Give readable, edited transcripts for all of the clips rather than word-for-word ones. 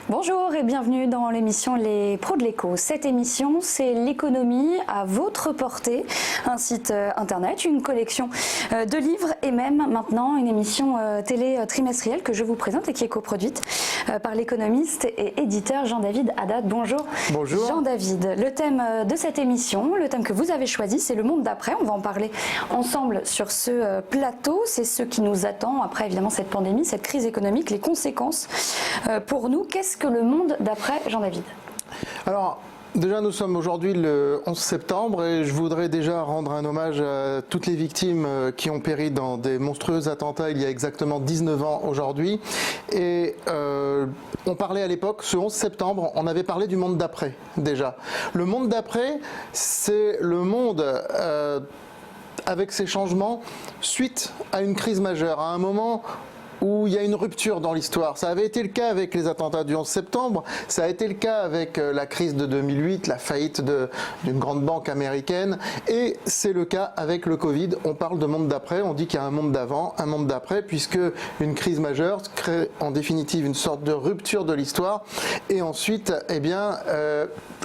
Bonjour et bienvenue dans l'émission Les Pros de l'écho. Cette émission, c'est l'économie à votre portée. Un site internet, une collection de livres et même maintenant une émission télé trimestrielle que je vous présente et qui est coproduite par l'économiste et éditeur Jean-David Haddad. Bonjour. Bonjour. Jean-David, le thème de cette émission, le thème que vous avez choisi, c'est le monde d'après. On va en parler ensemble sur ce plateau. C'est ce qui nous attend après évidemment cette pandémie, cette crise économique, les conséquences pour nous. Qu'est-ce que le monde d'après, Jean-David? Alors, déjà, nous sommes aujourd'hui le 11 septembre et je voudrais déjà rendre un hommage à toutes les victimes qui ont péri dans des monstrueux attentats il y a exactement 19 ans aujourd'hui. Et on parlait à l'époque, ce 11 septembre, on avait parlé du monde d'après déjà. Le monde d'après, c'est le monde avec ses changements suite à une crise majeure, à un moment où il y a une rupture dans l'histoire. Ça avait été le cas avec les attentats du 11 septembre, ça a été le cas avec la crise de 2008, la faillite d'une grande banque américaine, et c'est le cas avec le Covid. On parle de monde d'après, on dit qu'il y a un monde d'avant, un monde d'après, puisque une crise majeure crée en définitive une sorte de rupture de l'histoire, et ensuite, eh bien,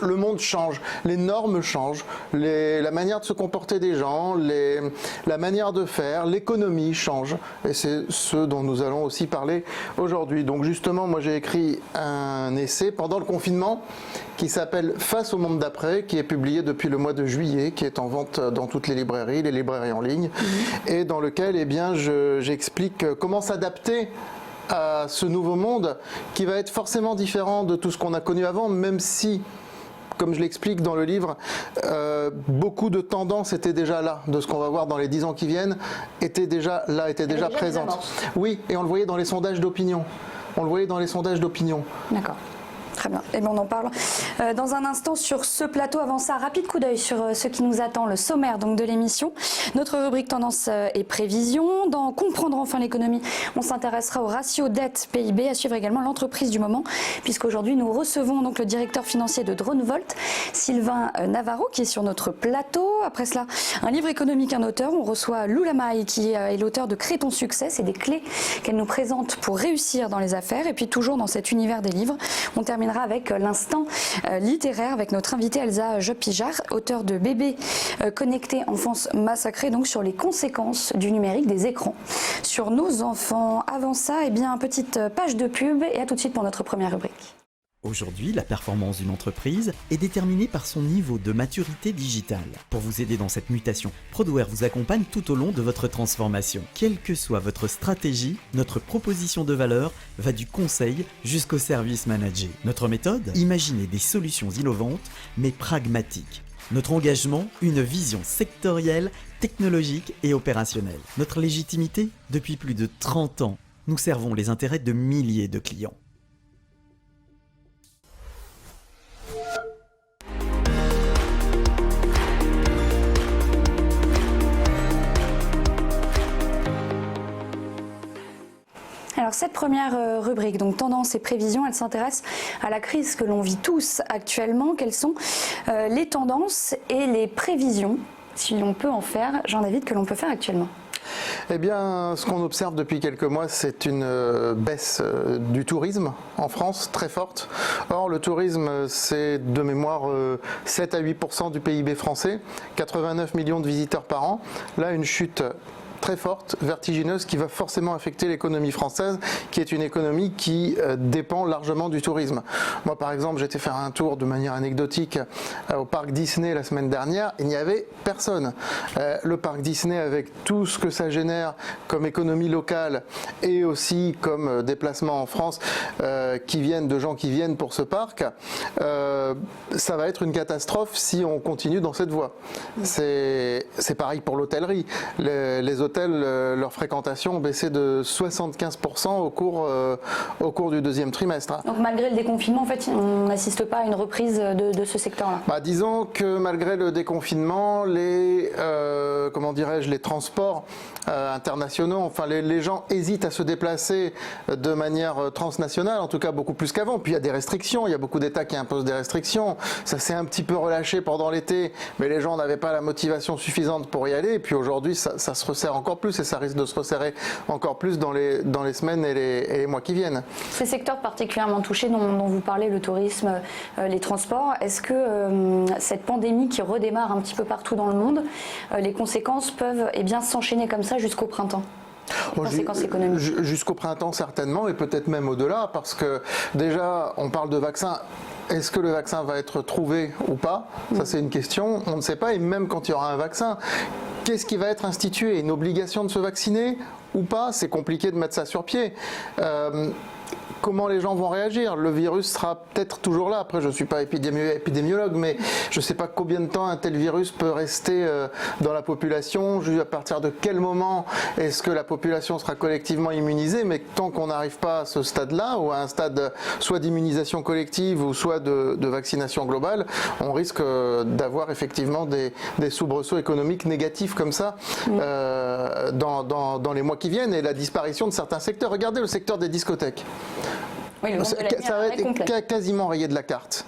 le monde change, les normes changent, la manière de se comporter des gens, la manière de faire, l'économie change, et c'est ce dont nous allons aussi parler aujourd'hui. Donc justement, moi j'ai écrit un essai pendant le confinement qui s'appelle Face au monde d'après, qui est publié depuis le mois de juillet, qui est en vente dans toutes les librairies en ligne, et dans lequel eh bien, j'explique comment s'adapter à ce nouveau monde qui va être forcément différent de tout ce qu'on a connu avant, même si, comme je l'explique dans le livre, beaucoup de tendances étaient déjà là, de ce qu'on va voir dans les 10 ans qui viennent, étaient déjà là, étaient déjà présentes. Oui, et on le voyait dans les sondages d'opinion. D'accord. Très bien. Et bien on en parle dans un instant sur ce plateau. Avant ça, rapide coup d'œil sur ce qui nous attend, le sommaire donc de l'émission. Notre rubrique tendance et prévision. Dans Comprendre enfin l'économie, on s'intéressera au ratio dette PIB, à suivre également l'entreprise du moment, puisqu'aujourd'hui nous recevons donc le directeur financier de Dronevolt, Sylvain Navarro, qui est sur notre plateau. Après cela, un livre économique, un auteur. On reçoit Lou Lamaille, qui est l'auteur de Crée ton succès. C'est des clés qu'elle nous présente pour réussir dans les affaires. Et puis toujours dans cet univers des livres, on terminera avec l'instant littéraire avec notre invitée Elsa Job-Pijard, auteure de Bébé connecté, enfance massacrée, donc sur les conséquences du numérique, des écrans sur nos enfants. Avant ça, eh bien, petite page de pub et à tout de suite pour notre première rubrique. Aujourd'hui, la performance d'une entreprise est déterminée par son niveau de maturité digitale. Pour vous aider dans cette mutation, Prodware vous accompagne tout au long de votre transformation. Quelle que soit votre stratégie, notre proposition de valeur va du conseil jusqu'au service managé. Notre méthode, imaginer des solutions innovantes mais pragmatiques. Notre engagement, une vision sectorielle, technologique et opérationnelle. Notre légitimité, depuis plus de 30 ans, nous servons les intérêts de milliers de clients. Alors cette première rubrique, donc tendance et prévision, elle s'intéresse à la crise que l'on vit tous actuellement. Quelles sont les tendances et les prévisions, si l'on peut en faire, Jean-David, que l'on peut faire actuellement? Eh bien, ce qu'on observe depuis quelques mois, c'est une baisse du tourisme en France, très forte. Or, le tourisme, c'est de mémoire 7 à 8% du PIB français, 89 millions de visiteurs par an. Là, une chute très forte, vertigineuse, qui va forcément affecter l'économie française, qui est une économie qui dépend largement du tourisme. Moi, par exemple, j'étais faire un tour de manière anecdotique au parc Disney la semaine dernière, il n'y avait personne. Le parc Disney, avec tout ce que ça génère comme économie locale et aussi comme déplacement en France, de gens qui viennent pour ce parc, ça va être une catastrophe si on continue dans cette voie. C'est pareil pour l'hôtellerie. Les hôtels, leur fréquentation ont baissé de 75% au cours du deuxième trimestre. Donc malgré le déconfinement, en fait, on n'assiste pas à une reprise de ce secteur-là. Disons que malgré le déconfinement, les transports internationaux, enfin les gens hésitent à se déplacer de manière transnationale, en tout cas beaucoup plus qu'avant. Puis il y a des restrictions, il y a beaucoup d'États qui imposent des restrictions. Ça s'est un petit peu relâché pendant l'été, mais les gens n'avaient pas la motivation suffisante pour y aller. Et puis aujourd'hui, ça se resserre encore plus et ça risque de se resserrer encore plus dans les semaines et les mois qui viennent. Ces secteurs particulièrement touchés dont vous parlez, le tourisme, les transports, est-ce que cette pandémie qui redémarre un petit peu partout dans le monde, les conséquences peuvent s'enchaîner comme ça jusqu'au printemps? Conséquences économiques. Jusqu'au printemps certainement et peut-être même au-delà parce que déjà on parle de vaccin. Est-ce que le vaccin va être trouvé ou pas? Ça c'est une question, on ne sait pas et même quand il y aura un vaccin, qu'est-ce qui va être institué? Une obligation de se vacciner ou pas? C'est compliqué de mettre ça sur pied. Comment les gens vont réagir? Le virus sera peut-être toujours là. Après, je ne suis pas épidémiologue, mais je ne sais pas combien de temps un tel virus peut rester dans la population. À partir de quel moment est-ce que la population sera collectivement immunisée? Mais tant qu'on n'arrive pas à ce stade-là, ou à un stade soit d'immunisation collective ou soit de vaccination globale, on risque d'avoir effectivement des soubresauts économiques négatifs comme ça dans les mois qui viennent et la disparition de certains secteurs. Regardez le secteur des discothèques. Oui, Ça va être quasiment rayé de la carte.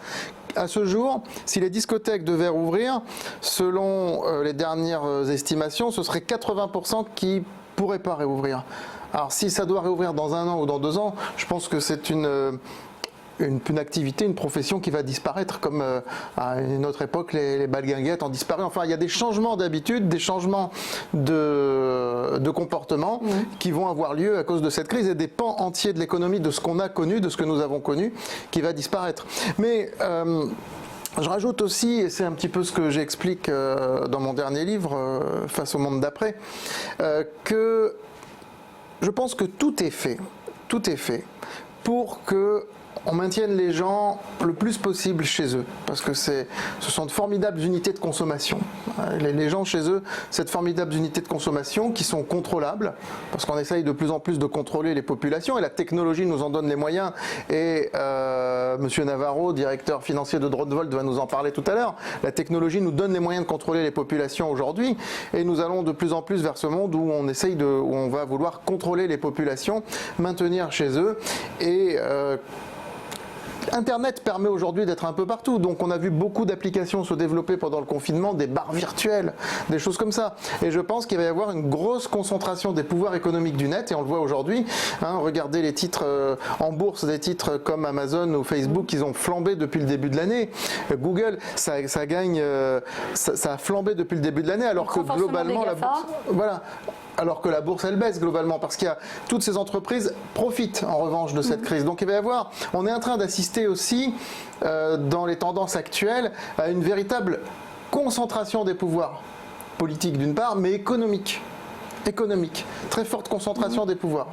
À ce jour, si les discothèques devaient rouvrir, selon les dernières estimations, ce serait 80% qui ne pourraient pas réouvrir. Alors si ça doit réouvrir dans 1 an ou dans 2 ans, je pense que c'est une activité, une profession qui va disparaître comme à une autre époque les balguinguettes ont disparu. Enfin, il y a des changements d'habitude, des changements de comportement qui vont avoir lieu à cause de cette crise et des pans entiers de l'économie, de ce qu'on a connu, de ce que nous avons connu, qui va disparaître. Mais je rajoute aussi, et c'est un petit peu ce que j'explique dans mon dernier livre, Face au monde d'après, que je pense que tout est fait pour que on maintienne les gens le plus possible chez eux, parce que ce sont de formidables unités de consommation. Les gens chez eux, c'est de formidables unités de consommation qui sont contrôlables, parce qu'on essaye de plus en plus de contrôler les populations, et la technologie nous en donne les moyens, et Monsieur Navarro, directeur financier de Dronevolt, va nous en parler tout à l'heure. La technologie nous donne les moyens de contrôler les populations aujourd'hui, et nous allons de plus en plus vers ce monde où on va vouloir contrôler les populations, maintenir chez eux, et Internet permet aujourd'hui d'être un peu partout, donc on a vu beaucoup d'applications se développer pendant le confinement, des bars virtuels, des choses comme ça. Et je pense qu'il va y avoir une grosse concentration des pouvoirs économiques du net, et on le voit aujourd'hui. Regardez les titres en bourse, des titres comme Amazon ou Facebook, ils ont flambé depuis le début de l'année. Google, ça a flambé depuis le début de l'année, alors que globalement la bourse, alors que la bourse elle baisse globalement parce qu'il y a toutes ces entreprises profitent en revanche de cette crise. Donc il va y avoir, on est en train d'assister aussi dans les tendances actuelles à une véritable concentration des pouvoirs politiques d'une part, mais économique, très forte concentration des pouvoirs,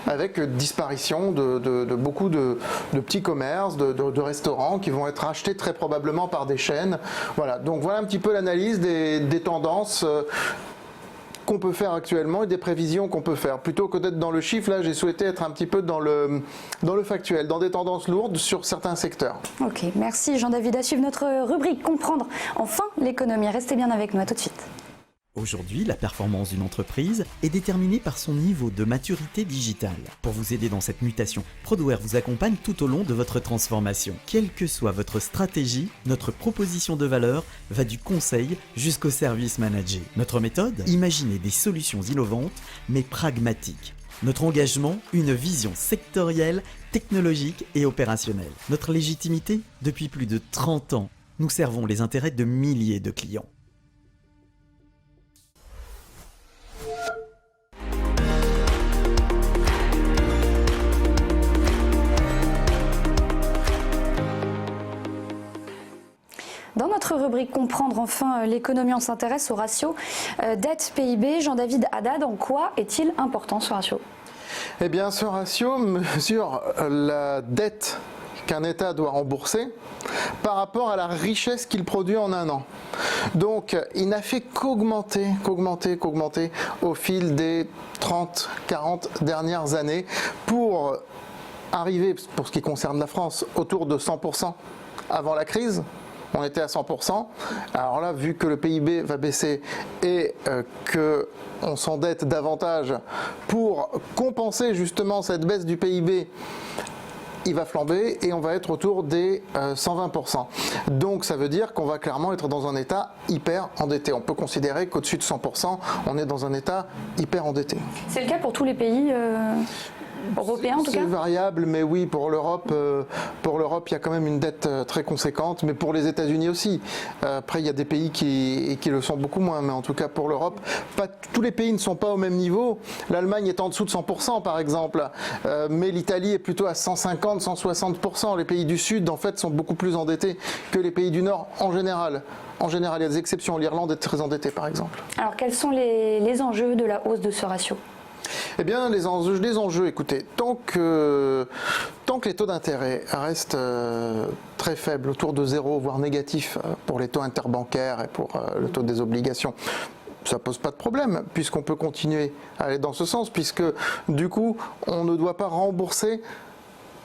avec disparition de beaucoup de petits commerces, de restaurants qui vont être achetés très probablement par des chaînes. Voilà, donc voilà un petit peu l'analyse des tendances qu'on peut faire actuellement et des prévisions qu'on peut faire. Plutôt que d'être dans le chiffre, là, j'ai souhaité être un petit peu dans le factuel, dans des tendances lourdes sur certains secteurs. Ok, merci Jean-David. À suivre notre rubrique Comprendre enfin l'économie. Restez bien avec nous, à tout de suite. Aujourd'hui, la performance d'une entreprise est déterminée par son niveau de maturité digitale. Pour vous aider dans cette mutation, Prodware vous accompagne tout au long de votre transformation. Quelle que soit votre stratégie, notre proposition de valeur va du conseil jusqu'au service managé. Notre méthode, imaginer des solutions innovantes mais pragmatiques. Notre engagement, une vision sectorielle, technologique et opérationnelle. Notre légitimité, depuis plus de 30 ans, nous servons les intérêts de milliers de clients. Dans notre rubrique Comprendre enfin l'économie, on s'intéresse au ratio dette-PIB. Jean-David Haddad, en quoi est-il important ce ratio? Eh bien, ce ratio mesure la dette qu'un État doit rembourser par rapport à la richesse qu'il produit en un an. Donc, il n'a fait qu'augmenter au fil des 30, 40 dernières années pour arriver, pour ce qui concerne la France, autour de 100% avant la crise. On était à 100%. Alors là, vu que le PIB va baisser et qu'on s'endette davantage pour compenser justement cette baisse du PIB, il va flamber et on va être autour des 120%. Donc ça veut dire qu'on va clairement être dans un état hyper endetté. On peut considérer qu'au-dessus de 100%, on est dans un état hyper endetté. C'est le cas pour tous les pays européens en tout cas? C'est variable, mais oui, pour l'Europe, il y a quand même une dette très conséquente, mais pour les États-Unis aussi. Après, il y a des pays qui le sont beaucoup moins, mais en tout cas pour l'Europe, tous les pays ne sont pas au même niveau. L'Allemagne est en dessous de 100% par exemple, mais l'Italie est plutôt à 150, 160%. Les pays du Sud, en fait, sont beaucoup plus endettés que les pays du Nord en général. En général, il y a des exceptions. L'Irlande est très endettée, par exemple. Alors, quels sont les enjeux de la hausse de ce ratio? Eh bien, les enjeux, écoutez, tant que les taux d'intérêt restent très faibles, autour de 0, voire négatifs pour les taux interbancaires et pour le taux des obligations, ça pose pas de problème, puisqu'on peut continuer à aller dans ce sens, puisque du coup, on ne doit pas rembourser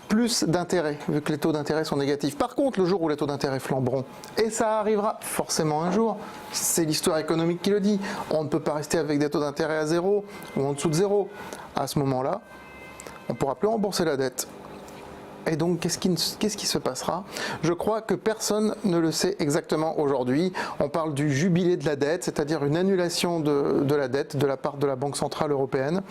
plus d'intérêt, vu que les taux d'intérêt sont négatifs. Par contre, le jour où les taux d'intérêt flamberont, et ça arrivera forcément un jour, c'est l'histoire économique qui le dit, on ne peut pas rester avec des taux d'intérêt à 0 ou en dessous de 0. À ce moment-là, on ne pourra plus rembourser la dette. Et donc, qu'est-ce qui se passera? Je crois que personne ne le sait exactement aujourd'hui. On parle du jubilé de la dette, c'est-à-dire une annulation de la dette de la part de la Banque Centrale Européenne.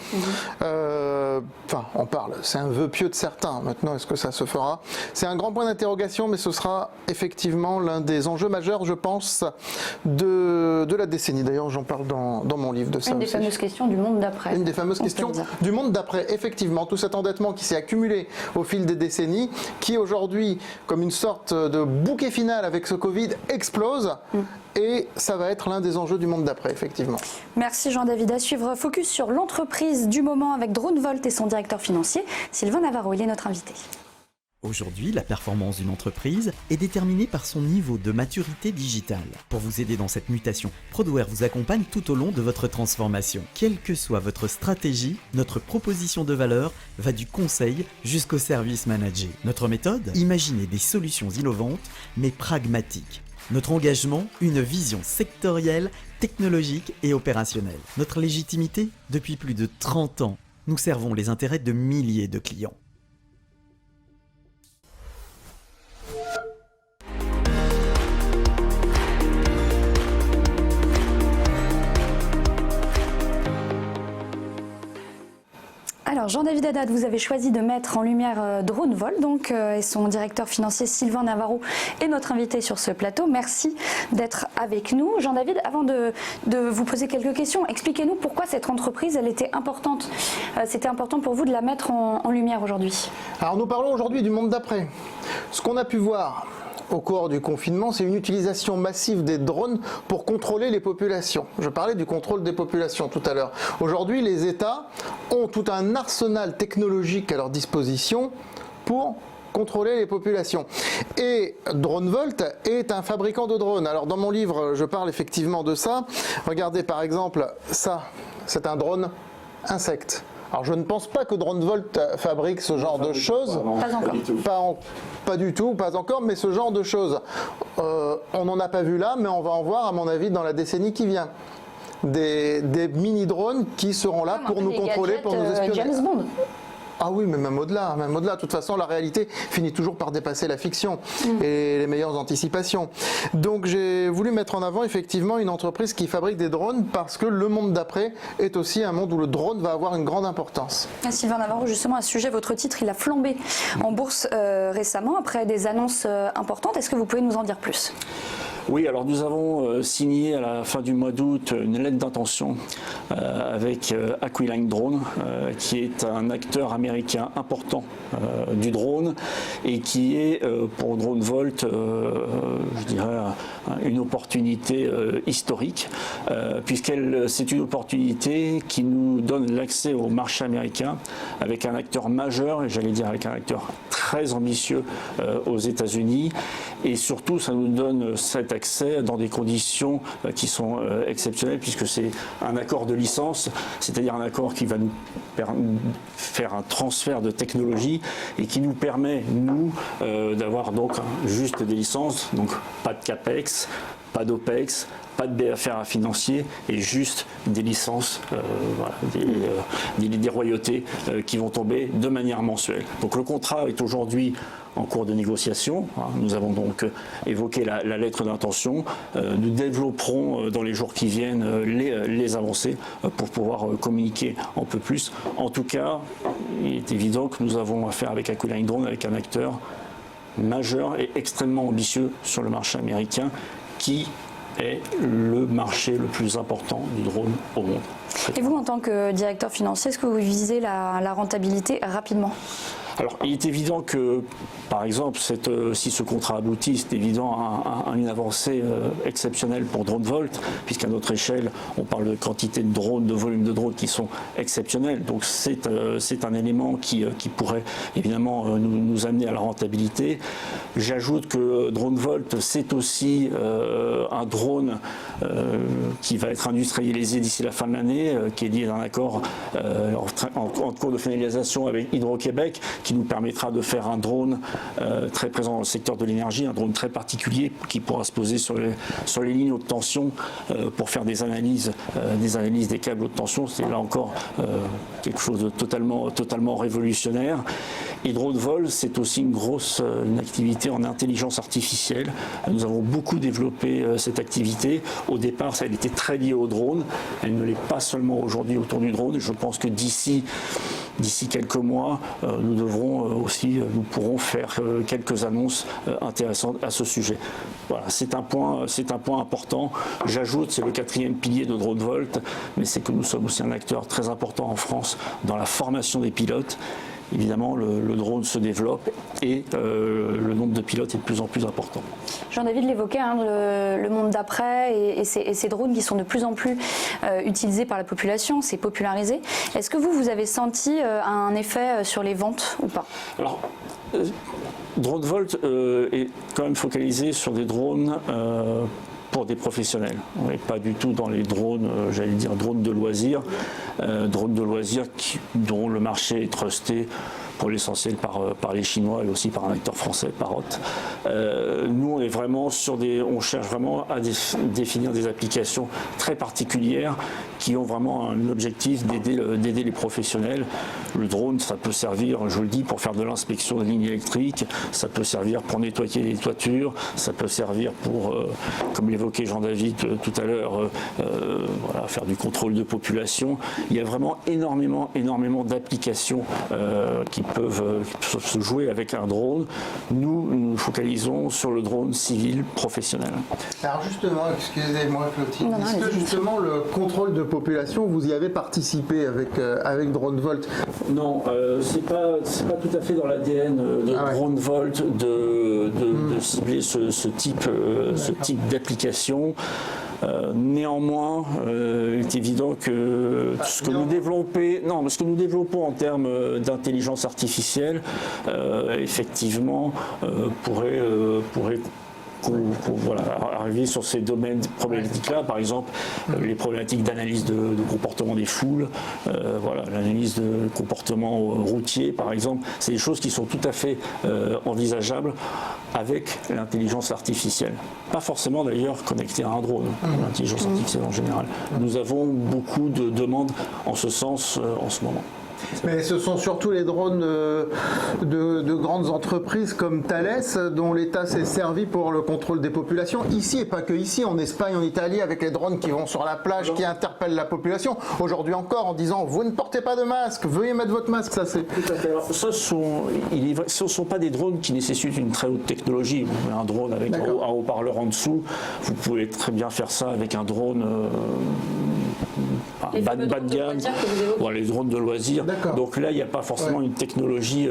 On parle, c'est un vœu pieux de certains. Maintenant, est-ce que ça se fera? C'est un grand point d'interrogation, mais ce sera effectivement l'un des enjeux majeurs, je pense, de la décennie. D'ailleurs, j'en parle dans mon livre de ça. Une des fameuses questions du monde d'après. Une des fameuses questions du monde d'après, effectivement. Tout cet endettement qui s'est accumulé au fil des décennies, qui aujourd'hui, comme une sorte de bouquet final avec ce Covid, explose. Et ça va être l'un des enjeux du monde d'après, effectivement. Merci Jean-David. À suivre, focus sur l'entreprise du moment avec DroneVolt et son directeur financier, Sylvain Navarro. Il est notre invité. Aujourd'hui, la performance d'une entreprise est déterminée par son niveau de maturité digitale. Pour vous aider dans cette mutation, Prodware vous accompagne tout au long de votre transformation. Quelle que soit votre stratégie, notre proposition de valeur va du conseil jusqu'au service managé. Notre méthode, imaginer des solutions innovantes mais pragmatiques. Notre engagement, une vision sectorielle, technologique et opérationnelle. Notre légitimité, depuis plus de 30 ans, nous servons les intérêts de milliers de clients. Alors Jean-David Haddad, vous avez choisi de mettre en lumière DroneVolt et son directeur financier Sylvain Navarro est notre invité sur ce plateau. Merci d'être avec nous. Jean-David, avant de vous poser quelques questions, expliquez-nous pourquoi cette entreprise elle était importante. C'était important pour vous de la mettre en lumière aujourd'hui. Alors nous parlons aujourd'hui du monde d'après. Ce qu'on a pu voir au cours du confinement, c'est une utilisation massive des drones pour contrôler les populations. Je parlais du contrôle des populations tout à l'heure. Aujourd'hui, les États ont tout un arsenal technologique à leur disposition pour contrôler les populations. Et DroneVolt est un fabricant de drones. Alors dans mon livre, je parle effectivement de ça. Regardez par exemple, ça, c'est un drone insecte. Alors je ne pense pas que DroneVolt fabrique ce genre de choses. Pas encore. Pas du tout, pas encore, mais ce genre de choses. On n'en a pas vu là, mais on va en voir à mon avis dans la décennie qui vient. Des mini-drones qui seront là pour nous contrôler, pour nous espionner. James Bond. Ah oui, mais même au-delà. De toute façon, la réalité finit toujours par dépasser la fiction et les meilleures anticipations. Donc j'ai voulu mettre en avant effectivement une entreprise qui fabrique des drones parce que le monde d'après est aussi un monde où le drone va avoir une grande importance. Sylvain Navarro, justement à ce sujet, votre titre, il a flambé en bourse récemment après des annonces importantes. Est-ce que vous pouvez nous en dire plus ? Oui, alors nous avons signé à la fin du mois d'août une lettre d'intention avec Aquiline Drone, qui est un acteur américain important du drone et qui est pour DroneVolt, je dirais, une opportunité historique, c'est une opportunité qui nous donne l'accès au marché américain avec un acteur majeur, et j'allais dire avec un acteur très ambitieux aux États-Unis, et surtout ça nous donne cet accès dans des conditions qui sont exceptionnelles, puisque c'est un accord de licence, c'est-à-dire un accord qui va nous faire un transfert de technologie et qui nous permet, nous, d'avoir donc juste des licences, donc pas de CAPEX, pas d'OPEX, pas de BFR financier et juste des licences, des royautés qui vont tomber de manière mensuelle. Donc le contrat est aujourd'hui en cours de négociation. Nous avons donc évoqué la lettre d'intention. Nous développerons dans les jours qui viennent les avancées pour pouvoir communiquer un peu plus. En tout cas, il est évident que nous avons affaire avec Aquiline Drone, avec un acteur majeur et extrêmement ambitieux sur le marché américain qui est le marché le plus important du drone au monde. Et vous, en tant que directeur financier, est-ce que vous visez la rentabilité rapidement ? Alors, il est évident que, par exemple, si ce contrat aboutit, c'est évident une avancée exceptionnelle pour DroneVolt, puisqu'à notre échelle, on parle de quantité de drones, de volume de drones qui sont exceptionnels. Donc, c'est un élément qui pourrait évidemment nous amener à la rentabilité. J'ajoute que DroneVolt, c'est aussi un drone qui va être industrialisé d'ici la fin de l'année, qui est lié à un accord en cours de finalisation avec Hydro-Québec, qui nous permettra de faire un drone très présent dans le secteur de l'énergie, un drone très particulier qui pourra se poser sur les lignes haute tension pour faire des analyses des câbles haute tension. C'est là encore quelque chose de totalement révolutionnaire. Et DroneVolt, c'est aussi une activité en intelligence artificielle. Nous avons beaucoup développé cette activité. Au départ, elle était très liée au drone. Elle ne l'est pas seulement aujourd'hui autour du drone. Je pense que d'ici quelques mois, nous pourrons faire quelques annonces intéressantes à ce sujet. Voilà, c'est un point important. J'ajoute, c'est le 4e pilier de DroneVolt, mais c'est que nous sommes aussi un acteur très important en France dans la formation des pilotes. Évidemment, le drone se développe et le nombre de pilotes est de plus en plus important. Jean-David l'évoquait, le monde d'après et ces drones qui sont de plus en plus utilisés par la population, c'est popularisé. Est-ce que vous avez senti un effet sur les ventes ou pas ? Alors, DroneVolt est quand même focalisé sur des drones pour des professionnels. On n'est pas du tout dans les drones, drones de loisirs, dont le marché est trusté pour l'essentiel par les Chinois et aussi par un acteur français, Parrot. Nous, on cherche vraiment à définir des applications très particulières qui ont vraiment un objectif d'aider les professionnels. Le drone, ça peut servir, je le dis, pour faire de l'inspection de lignes électriques, ça peut servir pour nettoyer les toitures, ça peut servir pour, comme l'évoquait Jean-David tout à l'heure, faire du contrôle de population. Il y a vraiment énormément d'applications qui peuvent se jouer avec un drone. Nous nous focalisons sur le drone civil professionnel. Alors justement, excusez-moi Clotilde, est-ce que justement le contrôle de population, vous y avez participé avec DroneVolt? Non, c'est pas tout à fait dans l'ADN de DroneVolt de cibler ce type d'application. Néanmoins, il est évident que ce que nous développons en termes d'intelligence artificielle, effectivement, pourrait arriver sur ces domaines problématiques-là, par exemple les problématiques d'analyse de comportement des foules, l'analyse de comportement routier, par exemple, c'est des choses qui sont tout à fait envisageables avec l'intelligence artificielle. Pas forcément d'ailleurs connectée à un drone, l'intelligence artificielle en général. Nous avons beaucoup de demandes en ce sens en ce moment. Mais ce sont surtout les drones de grandes entreprises comme Thales dont l'État s'est servi pour le contrôle des populations. Ici, et pas que ici, en Espagne, en Italie, avec les drones qui vont sur la plage, qui interpellent la population. Aujourd'hui encore, en disant « vous ne portez pas de masque, veuillez mettre votre masque ». Ça, c'est... Tout à fait. Alors, ce ne sont pas des drones qui nécessitent une très haute technologie. Vous avez un drone avec un haut-parleur en dessous. Vous pouvez très bien faire ça avec un drone bas de gamme, les drones de loisirs. Donc là, il n'y a pas forcément une technologie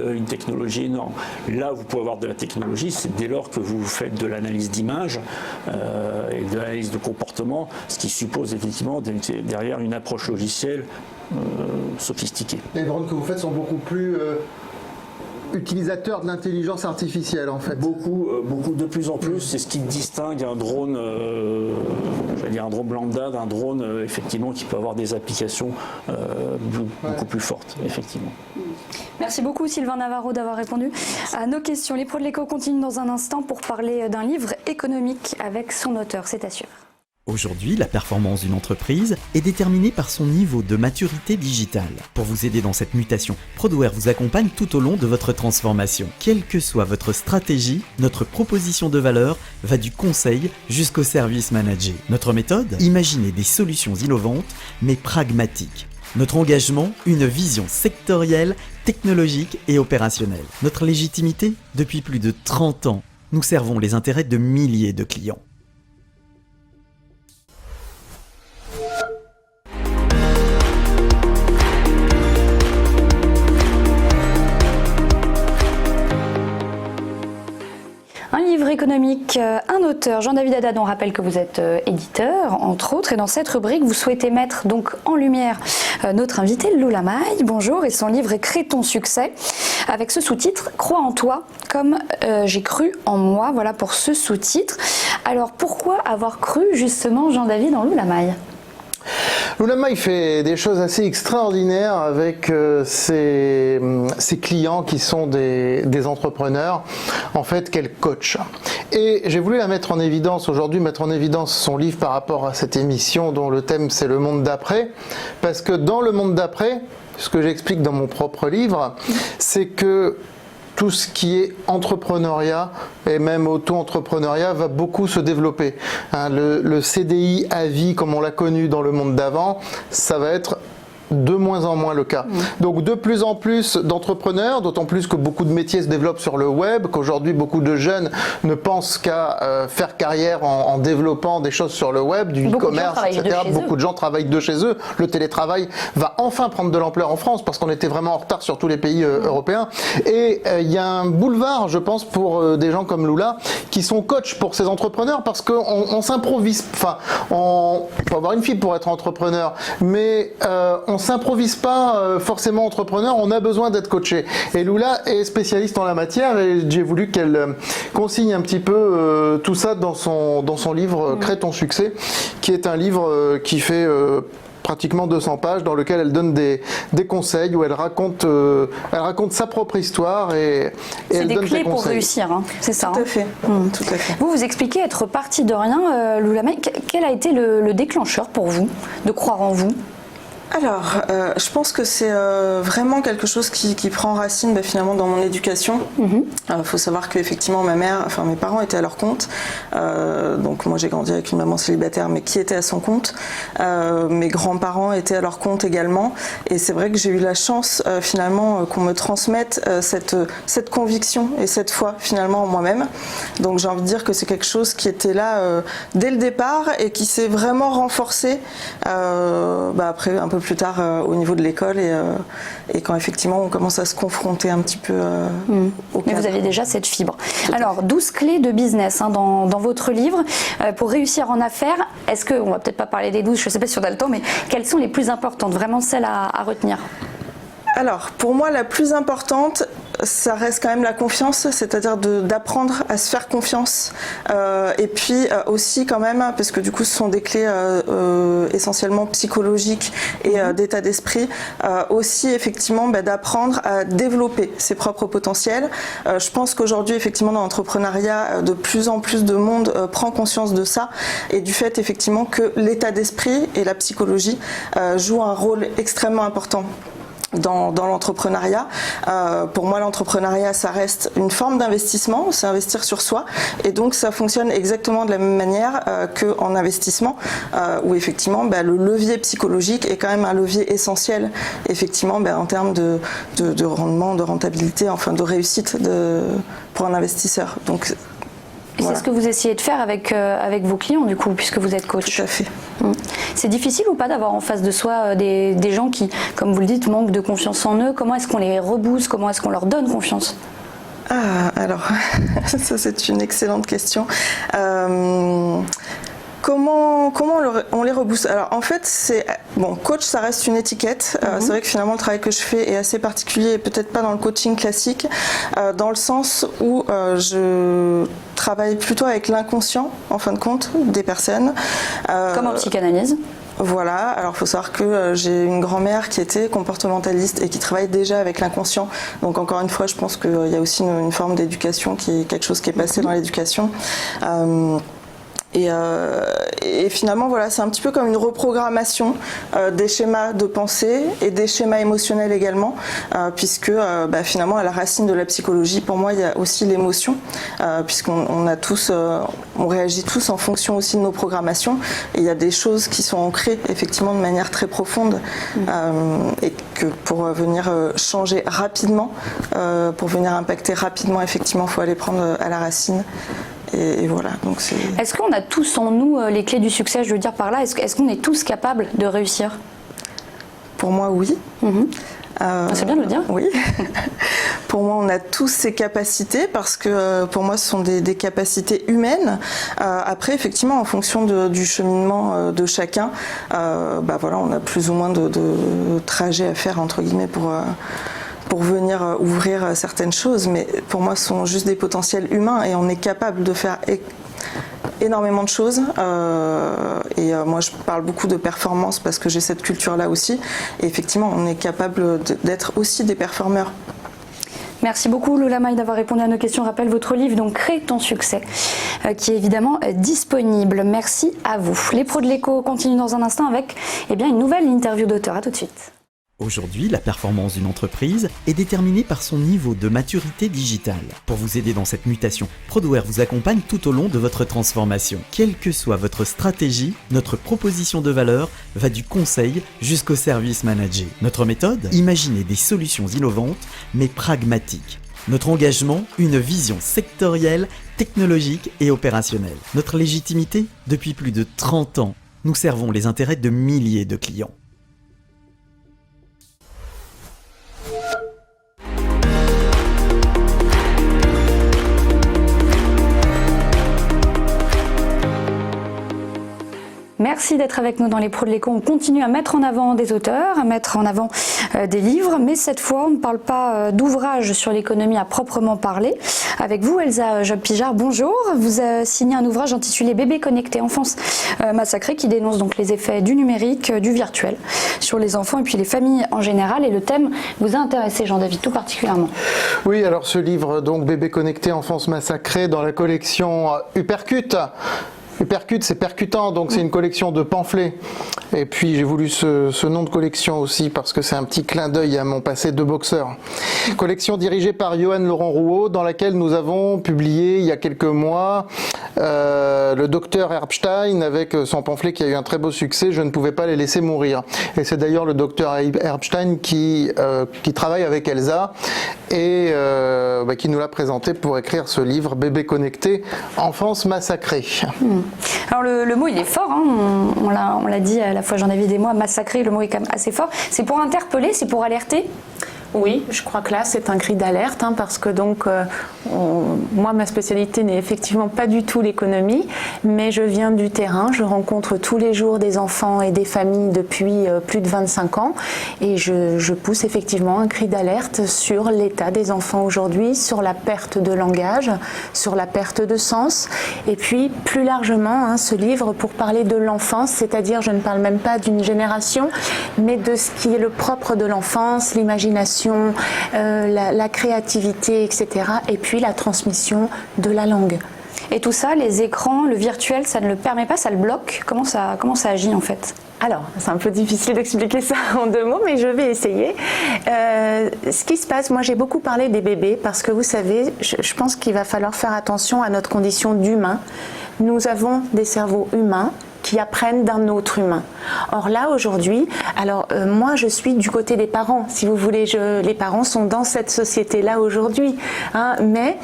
énorme. Là, vous pouvez avoir de la technologie, c'est dès lors que vous faites de l'analyse d'image et de l'analyse de comportement, ce qui suppose effectivement derrière une approche logicielle sophistiquée. Les drones que vous faites sont beaucoup plus utilisateurs de l'intelligence artificielle en fait. Beaucoup, de plus en plus. C'est ce qui distingue un drone, j'allais dire un drone lambda d'un drone effectivement qui peut avoir des applications beaucoup plus fortes, effectivement. Merci beaucoup Sylvain Navarro d'avoir répondu à nos questions. Les pros de l'éco continuent dans un instant pour parler d'un livre économique avec son auteur, c'est à suivre. Aujourd'hui, la performance d'une entreprise est déterminée par son niveau de maturité digitale. Pour vous aider dans cette mutation, Prodware vous accompagne tout au long de votre transformation. Quelle que soit votre stratégie, notre proposition de valeur va du conseil jusqu'au service managé. Notre méthode, imaginer des solutions innovantes mais pragmatiques. Notre engagement, une vision sectorielle, technologique et opérationnelle. Notre légitimité, depuis plus de 30 ans, nous servons les intérêts de milliers de clients. Un livre économique, un auteur, Jean-David Haddad, on rappelle que vous êtes éditeur, entre autres, et dans cette rubrique, vous souhaitez mettre donc en lumière notre invité, Lula May, bonjour, et son livre est Crée ton succès, avec ce sous-titre « Crois en toi, comme j'ai cru en moi », voilà pour ce sous-titre. Alors pourquoi avoir cru justement Jean-David en Lula May ? Lula May fait des choses assez extraordinaires avec ses clients qui sont des entrepreneurs, en fait, qu'elle coach. Et j'ai voulu la mettre en évidence aujourd'hui, mettre en évidence son livre par rapport à cette émission dont le thème c'est le monde d'après, parce que dans le monde d'après, ce que j'explique dans mon propre livre, c'est que tout ce qui est entrepreneuriat et même auto-entrepreneuriat va beaucoup se développer. Le CDI à vie, comme on l'a connu dans le monde d'avant, ça va être de moins en moins le cas. Donc de plus en plus d'entrepreneurs, d'autant plus que beaucoup de métiers se développent sur le web, qu'aujourd'hui beaucoup de jeunes ne pensent qu'à faire carrière en développant des choses sur le web, du e-commerce, etc. Beaucoup de gens travaillent de chez eux. Le télétravail va enfin prendre de l'ampleur en France parce qu'on était vraiment en retard sur tous les pays européens. Et il y a un boulevard, je pense, pour des gens comme Lula qui sont coachs pour ces entrepreneurs parce qu'on s'improvise. Enfin, on faut avoir une fibre pour être entrepreneur, mais on s'improvise pas forcément entrepreneur, on a besoin d'être coaché. Et Lula est spécialiste en la matière et j'ai voulu qu'elle consigne un petit peu tout ça dans son livre Crée ton succès, qui est un livre qui fait pratiquement 200 pages dans lequel elle donne des conseils où elle raconte sa propre histoire et elle donne des conseils. C'est des clés pour réussir, hein, c'est ça. Tout à fait. Tout à fait. Vous expliquez être parti de rien, Lula May. Quel a été le déclencheur pour vous de croire en vous ? Alors, je pense que c'est vraiment quelque chose qui prend racine finalement dans mon éducation. Faut savoir qu'effectivement mes parents étaient à leur compte. Donc moi j'ai grandi avec une maman célibataire mais qui était à son compte. Mes grands-parents étaient à leur compte également. Et c'est vrai que j'ai eu la chance finalement qu'on me transmette cette conviction et cette foi finalement en moi-même. Donc j'ai envie de dire que c'est quelque chose qui était là dès le départ et qui s'est vraiment renforcé après un peu plus tard au niveau de l'école et quand effectivement on commence à se confronter un petit peu au cadre. Mais vous avez déjà cette fibre. Alors 12 clés de business dans votre livre pour réussir en affaires. Est-ce que, on va peut-être pas parler des 12, je ne sais pas si on a le temps, mais quelles sont les plus importantes, vraiment celles à retenir ? Alors, pour moi, la plus importante, ça reste quand même la confiance, c'est-à-dire d'apprendre à se faire confiance. Et puis aussi quand même, parce que du coup, ce sont des clés essentiellement psychologiques et d'état d'esprit, aussi effectivement d'apprendre à développer ses propres potentiels. Je pense qu'aujourd'hui, effectivement, dans l'entrepreneuriat, de plus en plus de monde prend conscience de ça et du fait effectivement que l'état d'esprit et la psychologie jouent un rôle extrêmement important dans l'entrepreneuriat. Pour moi, l'entrepreneuriat, ça reste une forme d'investissement, c'est investir sur soi, et donc ça fonctionne exactement de la même manière qu'en investissement, où effectivement le levier psychologique est quand même un levier essentiel, effectivement, en termes de rendement, de rentabilité, enfin de réussite pour un investisseur. Donc, et voilà. C'est ce que vous essayez de faire avec vos clients, du coup, puisque vous êtes coach. Tout à fait. C'est difficile ou pas d'avoir en face de soi des gens qui, comme vous le dites, manquent de confiance en eux? Comment est-ce qu'on les rebooste? Comment est-ce qu'on leur donne confiance? Alors, ça c'est une excellente question. comment on les rebooste? Alors en fait, coach, ça reste une étiquette. C'est vrai que finalement le travail que je fais est assez particulier et peut-être pas dans le coaching classique, dans le sens où je travaille plutôt avec l'inconscient, en fin de compte, des personnes. Comme en psychanalyse. Voilà, alors il faut savoir que j'ai une grand-mère qui était comportementaliste et qui travaille déjà avec l'inconscient. Donc encore une fois, je pense qu'il y a aussi une forme d'éducation, qui est quelque chose qui est passé dans l'éducation. Et finalement, voilà, c'est un petit peu comme une reprogrammation des schémas de pensée et des schémas émotionnels également, puisque finalement, à la racine de la psychologie, pour moi, il y a aussi l'émotion, puisqu'on a tous, on réagit tous en fonction aussi de nos programmations. Et il y a des choses qui sont ancrées effectivement de manière très profonde, et que pour venir changer rapidement, pour venir impacter rapidement, effectivement, il faut aller prendre à la racine. Et voilà, donc c'est... Est-ce qu'on a tous en nous les clés du succès, je veux dire par là, est-ce qu'on est tous capables de réussir? Pour moi, oui. C'est bien de le dire. Oui. Pour moi, on a tous ces capacités parce que pour moi, ce sont des capacités humaines. Après, effectivement, en fonction du cheminement de chacun, voilà, on a plus ou moins de trajets à faire, entre guillemets, pour venir ouvrir certaines choses, mais pour moi, ce sont juste des potentiels humains et on est capable de faire énormément de choses. Moi, je parle beaucoup de performance parce que j'ai cette culture-là aussi. Et effectivement, on est capable d'être aussi des performeurs. Merci beaucoup Lola Maille d'avoir répondu à nos questions. Je rappelle votre livre, donc Crée ton succès, qui est évidemment disponible. Merci à vous. Les pros de l'écho continuent dans un instant avec une nouvelle interview d'auteur. À tout de suite. Aujourd'hui, la performance d'une entreprise est déterminée par son niveau de maturité digitale. Pour vous aider dans cette mutation, Prodware vous accompagne tout au long de votre transformation. Quelle que soit votre stratégie, notre proposition de valeur va du conseil jusqu'au service manager. Notre méthode, imaginer des solutions innovantes mais pragmatiques. Notre engagement, une vision sectorielle, technologique et opérationnelle. Notre légitimité, depuis plus de 30 ans, nous servons les intérêts de milliers de clients. Merci d'être avec nous dans les pros de l'écho. On continue à mettre en avant des auteurs, à mettre en avant des livres, mais cette fois, on ne parle pas d'ouvrages sur l'économie à proprement parler. Avec vous, Elsa Job-Pijard, bonjour. Vous signez un ouvrage intitulé Bébés connectés, enfance massacrée, qui dénonce donc les effets du numérique, du virtuel sur les enfants et puis les familles en général. Et le thème vous a intéressé, Jean-David, tout particulièrement. Oui, alors ce livre, donc Bébés connectés, enfance massacrée, dans la collection Uppercut. Uppercut, c'est percutant, donc c'est une collection de pamphlets. Et puis j'ai voulu ce nom de collection aussi parce que c'est un petit clin d'œil à mon passé de boxeur. Collection dirigée par Johan Laurent Rouault, dans laquelle nous avons publié il y a quelques mois le docteur Herbstein avec son pamphlet qui a eu un très beau succès, Je ne pouvais pas les laisser mourir. Et c'est d'ailleurs le docteur Herbstein qui travaille avec Elsa et qui nous l'a présenté pour écrire ce livre Bébés connectés, enfance massacrée. Alors le mot il est fort, hein. On l'a dit à la fois Jean-David et moi, massacrer, le mot est quand même assez fort. C'est pour interpeller, c'est pour alerter? Oui, je crois que là c'est un cri d'alerte, parce que donc moi ma spécialité n'est effectivement pas du tout l'économie, mais je viens du terrain, je rencontre tous les jours des enfants et des familles depuis plus de 25 ans et je pousse effectivement un cri d'alerte sur l'état des enfants aujourd'hui, sur la perte de langage, sur la perte de sens et puis plus largement ce livre pour parler de l'enfance, c'est-à-dire je ne parle même pas d'une génération, mais de ce qui est le propre de l'enfance, l'imagination, la créativité, etc. Et puis la transmission de la langue. Et tout ça, les écrans, le virtuel, ça ne le permet pas, ça le bloque? Comment ça agit en fait? Alors, c'est un peu difficile d'expliquer ça en 2 mots, mais je vais essayer. Ce qui se passe, moi j'ai beaucoup parlé des bébés parce que vous savez, je pense qu'il va falloir faire attention à notre condition d'humain. Nous avons des cerveaux humains qui apprennent d'un autre humain. Or là, aujourd'hui, moi je suis du côté des parents, si vous voulez, les parents sont dans cette société-là aujourd'hui. Mais,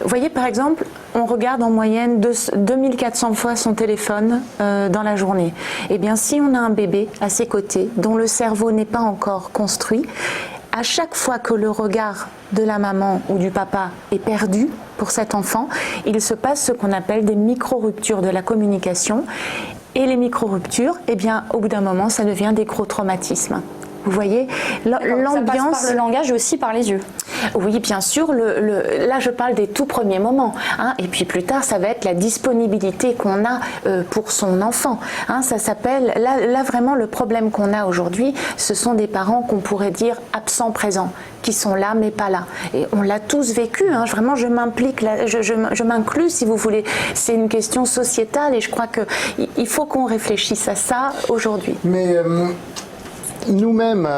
vous voyez par exemple, on regarde en moyenne 2400 fois son téléphone dans la journée. Eh bien, si on a un bébé à ses côtés dont le cerveau n'est pas encore construit, eh bien, à chaque fois que le regard de la maman ou du papa est perdu pour cet enfant, il se passe ce qu'on appelle des micro-ruptures de la communication. Et les micro-ruptures, eh bien, au bout d'un moment, ça devient des gros traumatismes. Vous voyez, l'ambiance... Ça passe par le langage et aussi par les yeux. Oui, bien sûr. Là, je parle des tout premiers moments. Hein, et puis plus tard, ça va être la disponibilité qu'on a pour son enfant. Hein, ça s'appelle... Là, vraiment, le problème qu'on a aujourd'hui, ce sont des parents qu'on pourrait dire absents-présents, qui sont là mais pas là. Et on l'a tous vécu. Hein, vraiment, je m'implique, je m'inclus, si vous voulez. C'est une question sociétale et je crois qu'il faut qu'on réfléchisse à ça aujourd'hui. Mais... nous-mêmes,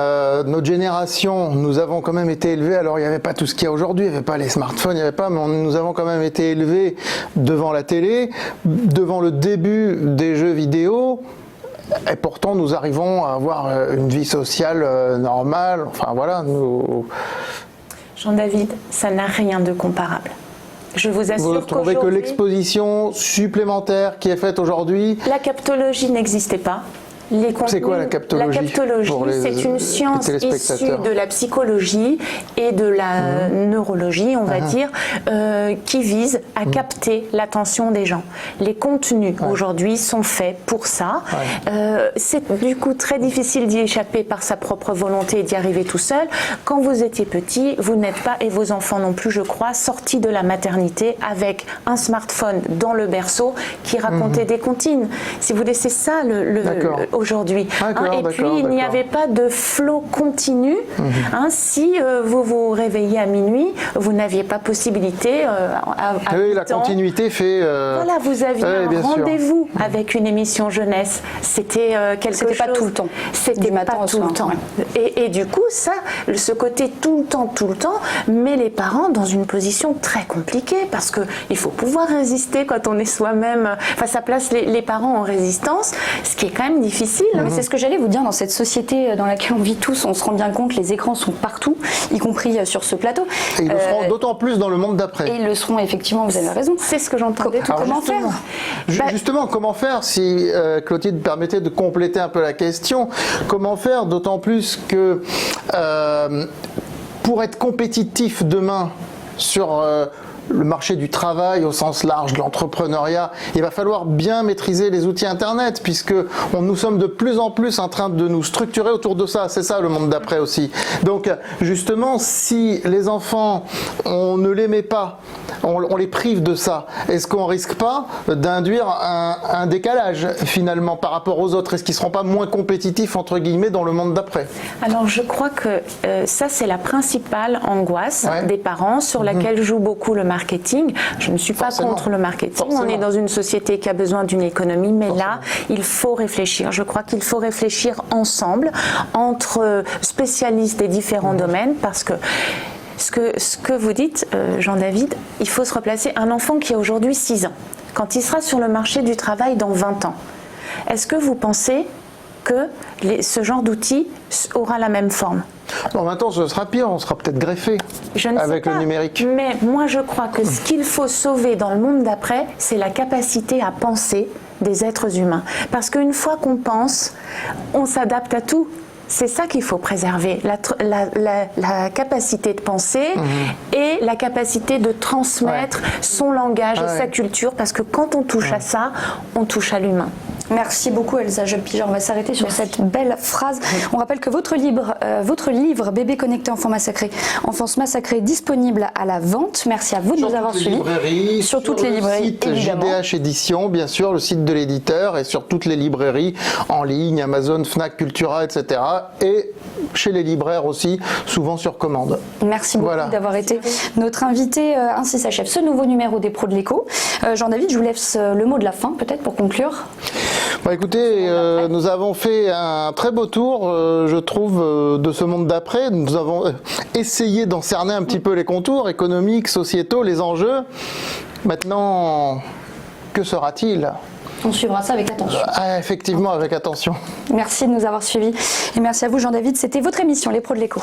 notre génération, nous avons quand même été élevés, alors il n'y avait pas tout ce qu'il y a aujourd'hui, il n'y avait pas les smartphones, il n'y avait pas, mais nous avons quand même été élevés devant la télé, devant le début des jeux vidéo, et pourtant nous arrivons à avoir une vie sociale normale, enfin voilà. Jean-David, ça n'a rien de comparable. Je vous assure vous trouvez que l'exposition supplémentaire qui est faite aujourd'hui... La captologie n'existait pas. C'est quoi la captologie? La captologie, c'est une science issue de la psychologie et de la neurologie, on va dire, qui vise à capter l'attention des gens. Les contenus aujourd'hui sont faits pour ça. C'est du coup très difficile d'y échapper par sa propre volonté et d'y arriver tout seul. Quand vous étiez petit, vous n'êtes pas, et vos enfants non plus, je crois, sortis de la maternité avec un smartphone dans le berceau qui racontait des comptines. Si vous laissez ça, aujourd'hui. Et puis, il n'y avait pas de flot continu. Si vous vous réveillez à minuit, vous n'aviez pas possibilité à oui, la continuité fait... Voilà, vous aviez un rendez-vous avec une émission jeunesse. C'était quelque chose... C'était pas tout le temps. C'était pas tout le temps. Et du coup, ça, ce côté tout le temps, met les parents dans une position très compliquée parce qu'il faut pouvoir résister quand on est soi-même... Enfin, ça place les parents en résistance, ce qui est quand même difficile. Mais c'est ce que j'allais vous dire, dans cette société dans laquelle on vit tous, on se rend bien compte que les écrans sont partout, y compris sur ce plateau. Et ils le seront d'autant plus dans le monde d'après. Et ils le seront effectivement, vous avez raison. C'est ce que j'entendais. Comment faire Justement, comment faire, si Clotilde permettait de compléter un peu la question, comment faire d'autant plus que pour être compétitif demain sur... le marché du travail au sens large de l'entrepreneuriat, il va falloir bien maîtriser les outils Internet puisque nous sommes de plus en plus en train de nous structurer autour de ça. C'est ça le monde d'après aussi. Donc justement, si les enfants, on ne les met pas, on les prive de ça, est-ce qu'on risque pas d'induire un décalage finalement par rapport aux autres? Est-ce qu'ils ne seront pas moins compétitifs entre guillemets dans le monde d'après? Alors je crois que ça c'est la principale angoisse des parents sur laquelle joue beaucoup le marketing. Je ne suis pas contre le marketing. On est dans une société qui a besoin d'une économie, mais là, il faut réfléchir. Je crois qu'il faut réfléchir ensemble, entre spécialistes des différents domaines, parce que ce que vous dites, Jean-David, il faut se replacer. Un enfant qui a aujourd'hui 6 ans, quand il sera sur le marché du travail dans 20 ans, est-ce que vous pensez que ce genre d'outil aura la même forme? Bon, maintenant, ce sera pire, on sera peut-être greffé avec le numérique. Mais moi, je crois que ce qu'il faut sauver dans le monde d'après, c'est la capacité à penser des êtres humains. Parce qu'une fois qu'on pense, on s'adapte à tout. C'est ça qu'il faut préserver, la capacité de penser et la capacité de transmettre son langage et sa culture, parce que quand on touche à ça, on touche à l'humain. Merci beaucoup Elsa Jobpiger. On va s'arrêter sur cette belle phrase. On rappelle que votre livre Bébé connecté enfant massacré, Enfance massacrée, disponible à la vente. Merci à vous de nous avoir suivis. Sur toutes les librairies, évidemment. JDH Édition, bien sûr, le site de l'éditeur, et sur toutes les librairies en ligne, Amazon, Fnac, Cultura, etc. Et chez les libraires aussi, souvent sur commande. Merci beaucoup d'avoir été notre invité. Ainsi s'achève ce nouveau numéro des Pros de l'écho. Jean-David, je vous laisse le mot de la fin peut-être pour conclure. Bon, écoutez, nous avons fait un très beau tour, je trouve, de ce monde d'après. Nous avons essayé d'en cerner un petit peu les contours économiques, sociétaux, les enjeux. Maintenant, que sera-t-il ? On suivra ça avec attention. Effectivement, avec attention. Merci de nous avoir suivis. Et merci à vous, Jean-David. C'était votre émission, Les Pros de l'écho.